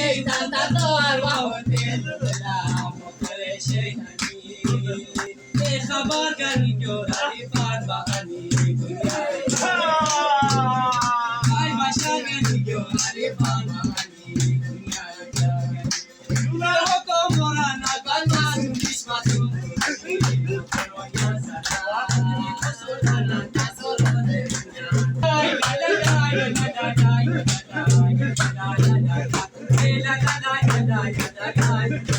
এই দাদা তো আর বাহতে দুলাম করে সেই নানি এ খবর গানি জোরারি পার বাহানি দুনিয়ায় আই ভাষা গানি জোরারি পার বাহানি দুনিয়ায় দুলার হকো মোরা না বানা সুনিস মাসু করওয়া সারা সোনা না সোনা I la la la la la la